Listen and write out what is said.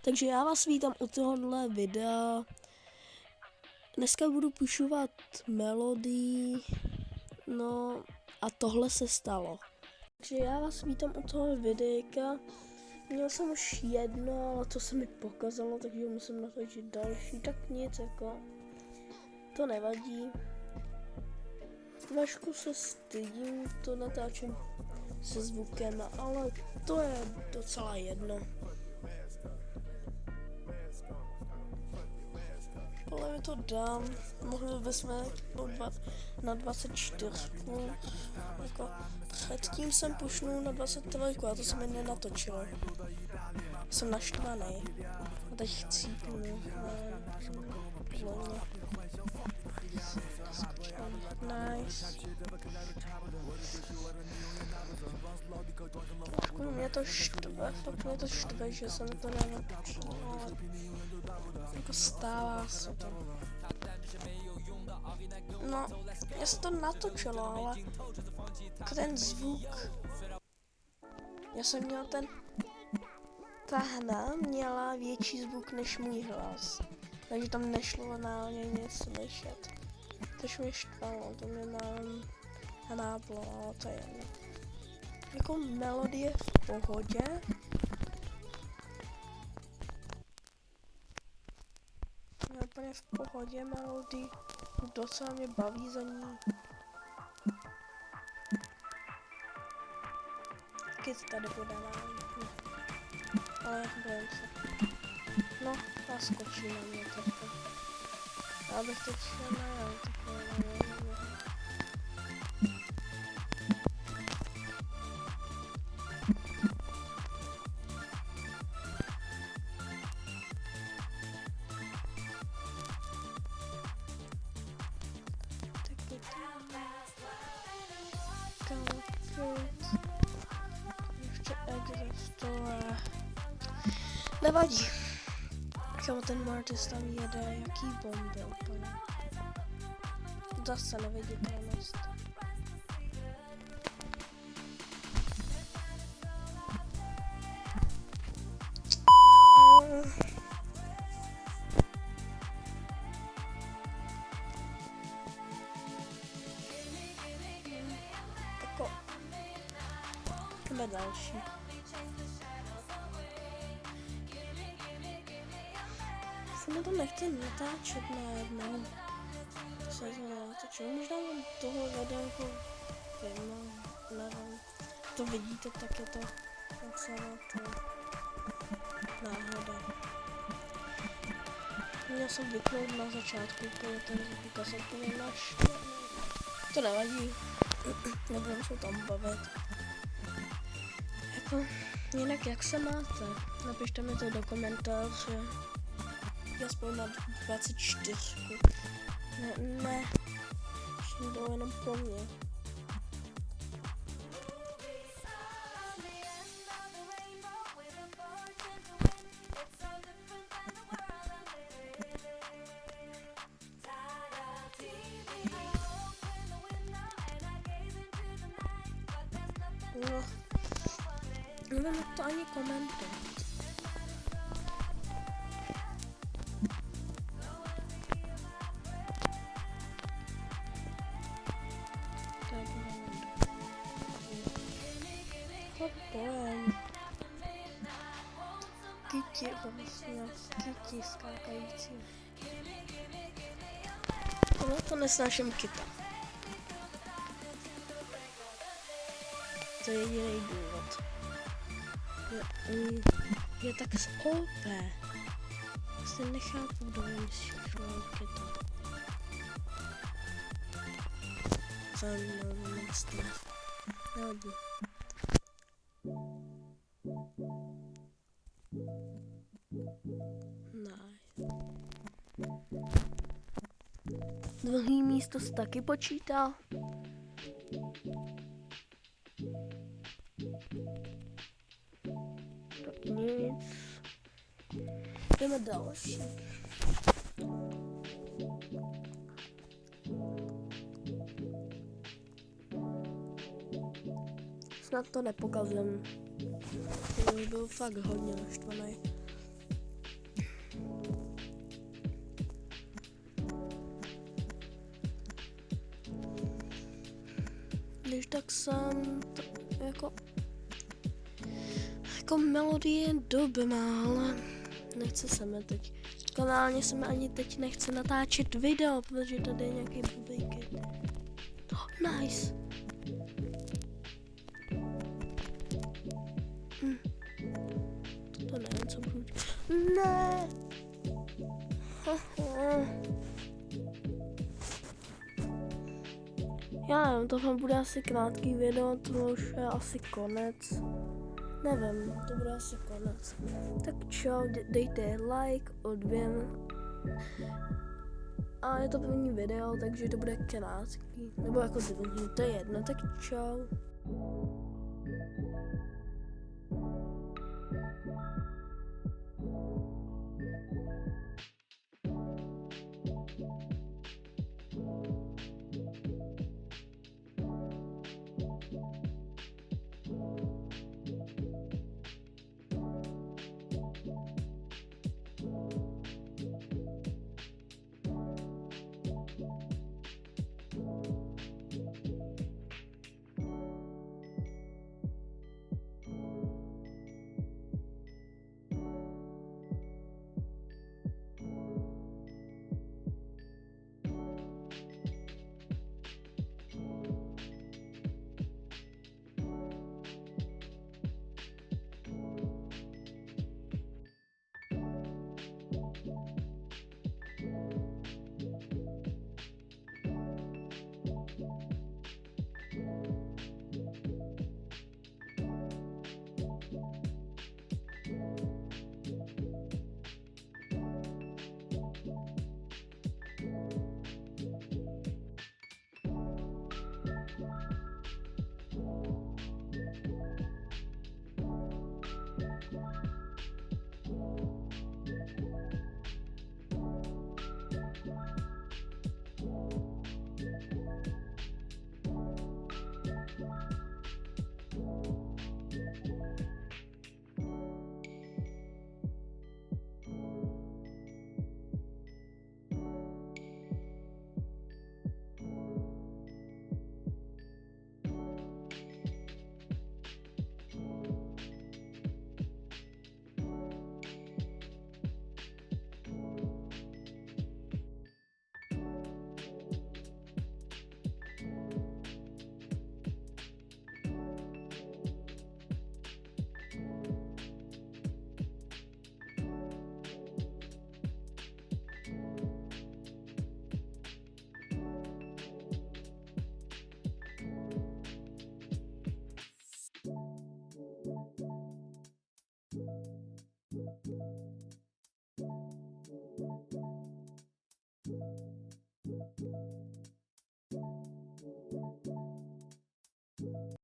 Takže já vás vítám u tohohle videa. Dneska budu pušovat melodii, no a tohle se stalo. Takže já vás vítám u tohohle videa. Měl jsem už jedno, ale to se mi pokazalo, takže musím natočit další, tak nic jako, to nevadí. Trošku se stydím, to natáčím se zvukem, ale to je docela jedno. Ale mi to dám, mohli bychom na 24. Jako předtím jsem pušnul na 23 a to se mi nenatočilo. Jsem naštvaný. A teď chcípnu. Nice. Trošku mě to štve, fakt mě to štve, že jsem to nenatočil. Jako stává se to. No, já se to natočilo, ale ten zvuk. Já jsem měl ta hra měla větší zvuk než můj hlas. Takže tam nešlo reálně nic slyšet. Tož mě štvalo, to mě náplo, ale to je jedno. Jako melodie v pohodě. Je úplně v pohodě melodii. Docela mě baví za ní. Taky tady bude ale bojím se. No, naskočí na mě trochu. Já bych teď šel najel takové nevím. Ještě existuje. Nevadí. Kámo, ten Martis tam jede, jaký bomby úplně. Zase neviditelnost. Tako. Jdeme další. Jsem to nechci natáčet najednou. To se natočilo. Možná vám toho videa nevím. To vidíte, tak je to docela to náhoda. Měl jsem vypnout na začátku, ten zvuk a jsem úplně naštvaný. To nevadí. Nebudem se tam bavit. Jako, jinak jak se máte? Napište mi to do komentáře. Aspoň na 24. Ne, to jenom pro mě. No, nevím, jak to ani komentovat. Pojem. Kytě, vlastně, kytě skákající. To nesnáším kyta. To je jediný důvod. Je tak z OP. Vlastně nechápu, kdo vymyslel kyta. Co je monster. Nevadí. Druhý místo se taky počítá. Tak nic. Jdeme další. Snad to nepokazím. Byl fakt hodně naštvaný. když tak jsem to, jako melodie dobná, ale nechce se mi teď. Kanálně se mi ani teď nechce natáčet video, protože tady je nějaký blbý kid. Nice. To nevím, co budu. Ne. Já nevím, tohle bude asi krátký video, to už je asi konec. Nevím, to bude asi konec. Tak čau, dejte like, odběr. A je to první video, takže to bude krátký. Nebo jako druhý, to je jedno, tak čau.